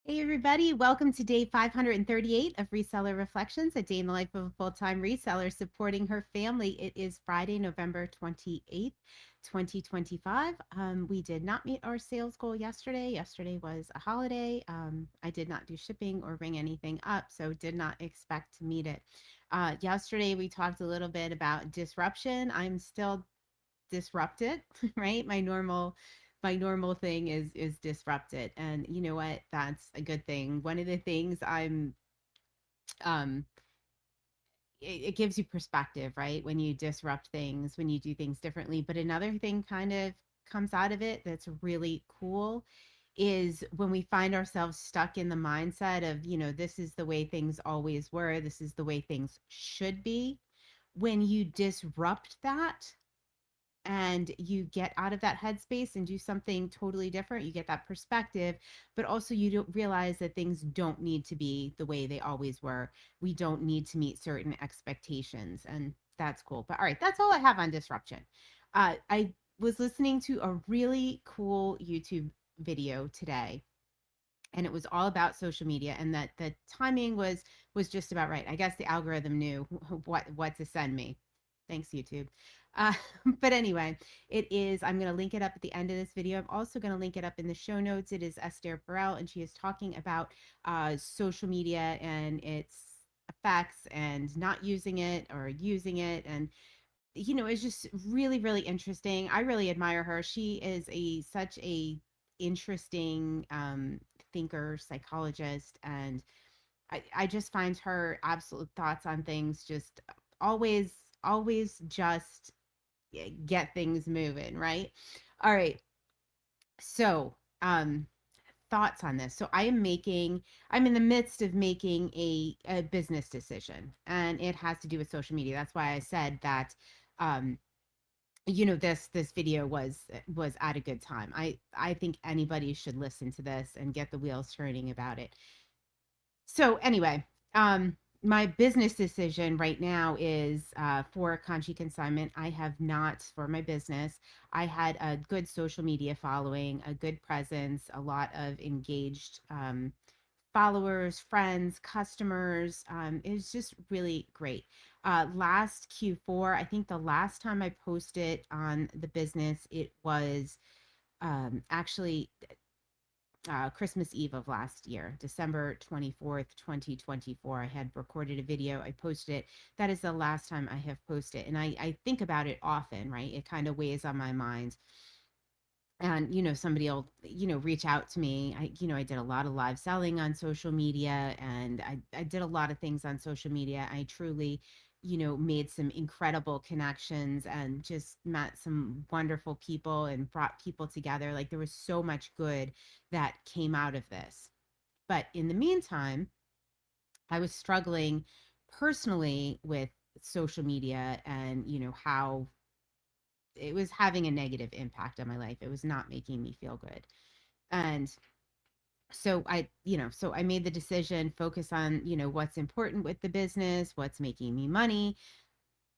Hey everybody, welcome to day 538 of Reseller Reflections, a day in the life of a full-time reseller supporting her family. It is Friday, November 28th, 2025. We did not meet our sales goal yesterday. Yesterday was a holiday. I did not do shipping or ring anything up, so did not expect to meet it. Yesterday we talked a little bit about disruption. I'm still disrupted, right? My normal thing is disrupted. And you know what? That's a good thing. One of the things um it gives you perspective, right? When you disrupt things, when you do things differently. But another thing kind of comes out of it that's really cool is when we find ourselves stuck in the mindset of, this is the way things always were, this is the way things should be. When you disrupt that, and you get out of that headspace and do something totally different, you get that perspective. But also you don't realize that things don't need to be the way they always were. We don't need to meet certain expectations, and that's cool. But all right, that's all I have on disruption. I was listening to a really cool YouTube video today, and it was all about social media, and that the timing was just about right. I guess the algorithm knew what to send me. Thanks, YouTube. uh, but anyway, I'm going to link it up at the end of this video. I'm also going to link it up in the show notes. It is Esther Perel, and she is talking about social media and its effects and not using it or using it. And it's just really, really interesting. I really admire her. She is a such a interesting thinker, psychologist, and I just find her absolute thoughts on things just always, always just get things moving, right? All right. So, thoughts on this. So I'm in the midst of making a business decision, and it has to do with social media. That's why I said that um this video was at a good time. I think anybody should listen to this and get the wheels turning about it. So anyway, my business decision right now is for Consignment. I have not, for my business, I had a good social media following, a good presence, a lot of engaged followers, friends, customers. It was just really great. Last Q4, I think the last time I posted on the business, it was actually Christmas Eve of last year, December 24th, 2024. I had recorded a video. I posted it. That is the last time I have posted. And I think about it often, right? It kind of weighs on my mind. And, somebody will, reach out to me. I did a lot of live selling on social media, and I did a lot of things on social media. I truly, made some incredible connections and just met some wonderful people and brought people together. Like there was so much good that came out of this. But in the meantime, I was struggling personally with social media and, how it was having a negative impact on my life. It was not making me feel good. And so I made the decision, focus on, what's important with the business, what's making me money.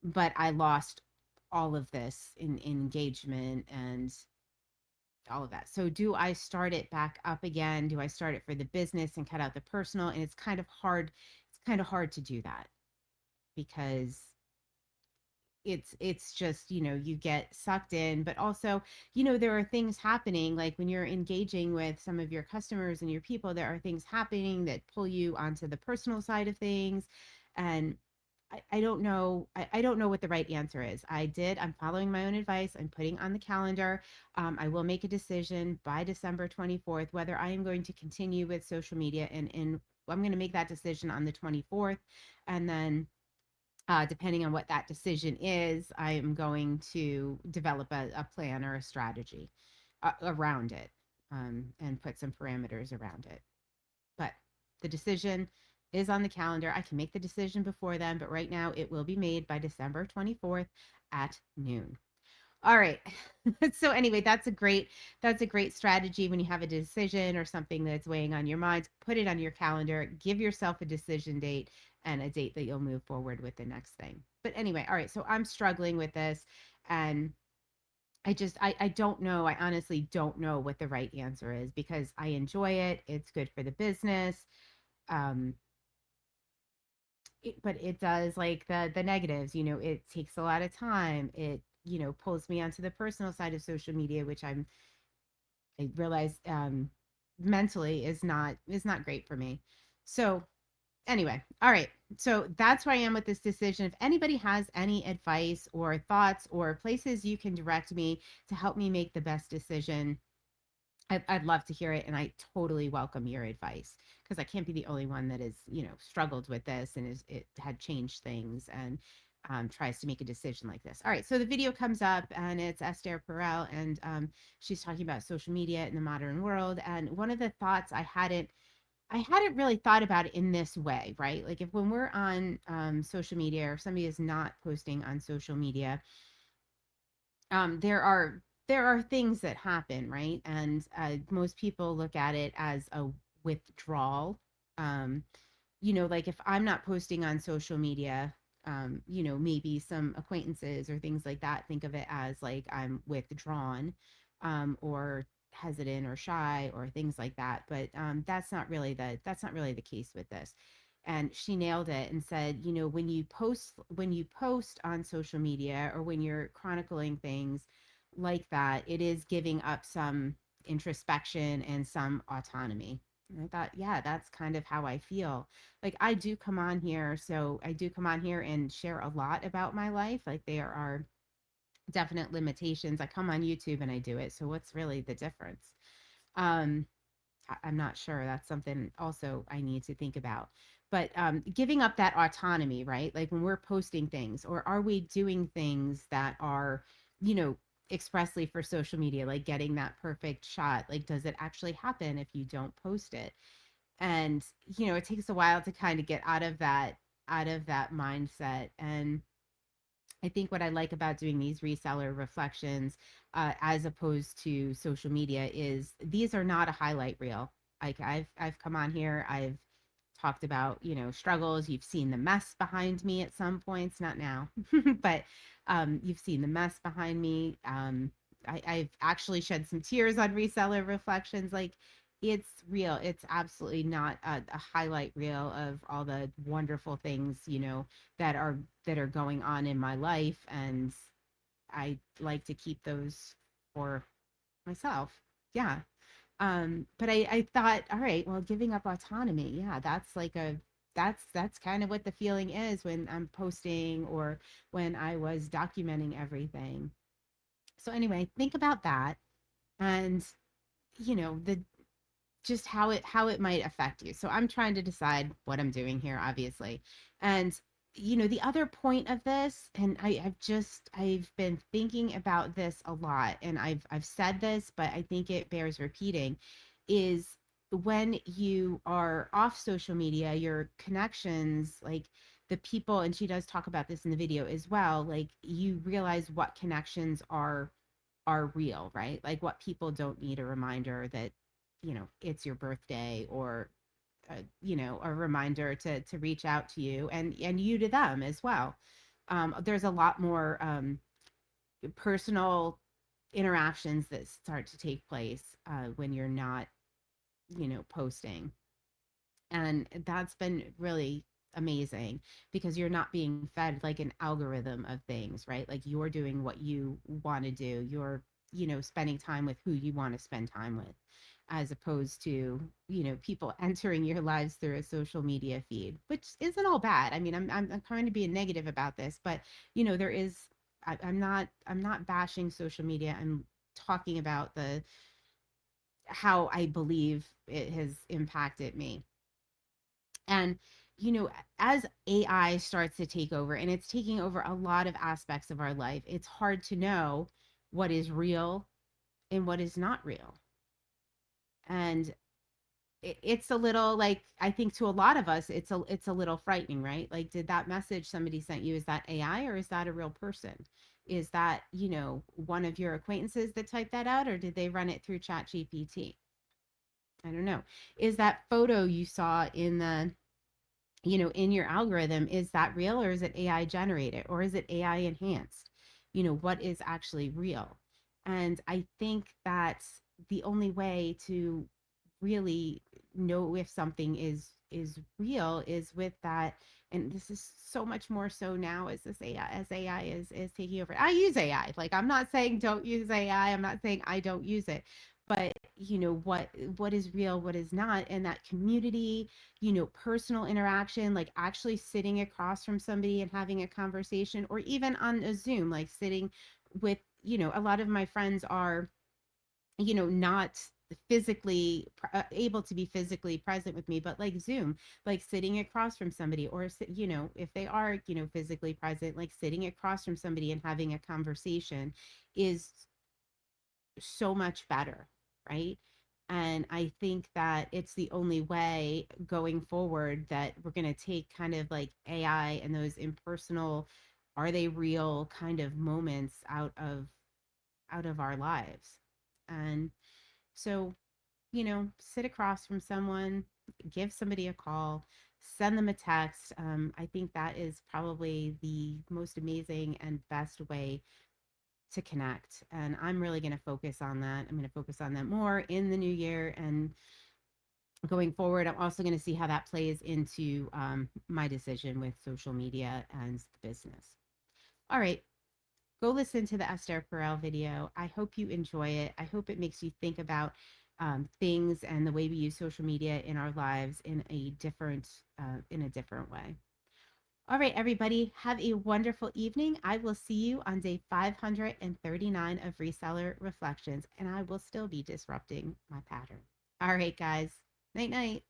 But I lost all of this in engagement and all of that. So do I start it back up again? Do I start it for the business and cut out the personal? And it's kind of hard. It's kind of hard to do that because it's just, you get sucked in. But also, there are things happening, like when you're engaging with some of your customers and your people, there are things happening that pull you onto the personal side of things. And I don't know. I don't know what the right answer is. I'm following my own advice. I'm putting on the calendar. I will make a decision by December 24th whether I am going to continue with social media, and I'm going to make that decision on the 24th. And then depending on what that decision is, I am going to develop a plan or a strategy around it, and put some parameters around it. But the decision is on the calendar. I can make the decision before then, but right now it will be made by December 24th at noon. All right. So anyway, that's a great strategy when you have a decision or something that's weighing on your mind. Put it on your calendar, give yourself a decision date and a date that you'll move forward with the next thing. But anyway, all right. So I'm struggling with this, and I don't know. I honestly don't know what the right answer is because I enjoy it. It's good for the business. Um, but it does like the negatives, it takes a lot of time. It, pulls me onto the personal side of social media, which I realize mentally is not great for me. So anyway, all right. So that's where I am with this decision. If anybody has any advice or thoughts or places you can direct me to help me make the best decision, I'd love to hear it. And I totally welcome your advice because I can't be the only one that is, struggled with this and it had changed things and tries to make a decision like this. All right. So the video comes up and it's Esther Perel and she's talking about social media in the modern world. And one of the thoughts I hadn't really thought about it in this way, right? Like if when we're on social media or somebody is not posting on social media, there are things that happen, right? And most people look at it as a withdrawal. Um, like if I'm not posting on social media, maybe some acquaintances or things like that think of it as like I'm withdrawn, or hesitant or shy or things like that. But that's not really the case with this. And she nailed it and said, when you post on social media or when you're chronicling things like that, it is giving up some introspection and some autonomy. And I thought, yeah, that's kind of how I feel. Like I do come on here and share a lot about my life. Like there are definite limitations. I come on YouTube and I do it. So what's really the difference? Um, I'm not sure. That's something also I need to think about. But giving up that autonomy, right? Like when we're posting things, or are we doing things that are, you know, expressly for social media, like getting that perfect shot? Like, does it actually happen if you don't post it? And it takes a while to kind of get out of that mindset. And I think what I like about doing these reseller reflections, as opposed to social media, is these are not a highlight reel. Like I've come on here, I've talked about struggles. You've seen the mess behind me at some points, not now, but you've seen the mess behind me. I've actually shed some tears on reseller reflections. Like it's real. It's absolutely not a highlight reel of all the wonderful things that are going on in my life, and I like to keep those for myself. Yeah. But I thought, all right, well, giving up autonomy, yeah, that's kind of what the feeling is when I'm posting or when I was documenting everything. So anyway, think about that and the just how it might affect you. So I'm trying to decide what I'm doing here, obviously. And the other point of this, and I've been thinking about this a lot, and I've said this, but I think it bears repeating, is when you are off social media, your connections, like the people, and she does talk about this in the video as well, like you realize what connections are real, right? Like what people don't need a reminder that, it's your birthday, or a reminder to reach out to you, and you to them as well. There's a lot more personal interactions that start to take place when you're not, posting. And that's been really amazing because you're not being fed like an algorithm of things, right? Like you're doing what you want to do. You're, spending time with who you want to spend time with, as opposed to, people entering your lives through a social media feed, which isn't all bad. I mean, I'm trying to be negative about this, but there is, I'm not bashing social media. I'm talking about the how I believe it has impacted me. And, as AI starts to take over, and it's taking over a lot of aspects of our life, it's hard to know what is real and what is not real. And it's a little like, I think to a lot of us, it's a little frightening, right? Like, did that message somebody sent you, is that AI or is that a real person? Is that, one of your acquaintances that typed that out, or did they run it through Chat GPT? I don't know. Is that photo you saw in your algorithm, is that real or is it AI generated or is it AI enhanced? What is actually real? And I think that's the only way to really know if something is real is with that. And this is so much more so now as this AI as AI is taking over. I use AI. Like, I'm not saying don't use AI. I'm not saying I don't use it. But what is real, what is not, and that community, personal interaction, like actually sitting across from somebody and having a conversation, or even on a Zoom, like sitting with, a lot of my friends are, not physically able to be physically present with me, but like Zoom, like sitting across from somebody, or if they are, physically present, like sitting across from somebody and having a conversation is so much better, right? And I think that it's the only way going forward that we're going to take kind of like AI and those impersonal, are they real kind of moments out of our lives. And so, sit across from someone, give somebody a call, send them a text. I think that is probably the most amazing and best way to connect. And I'm really going to focus on that. I'm going to focus on that more in the new year and going forward. I'm also going to see how that plays into my decision with social media and the business. All right. Go listen to the Esther Perel video. I hope you enjoy it. I hope it makes you think about things and the way we use social media in our lives in a different way. All right, everybody, have a wonderful evening. I will see you on day 539 of Reseller Reflections, and I will still be disrupting my pattern. All right, guys. Night night.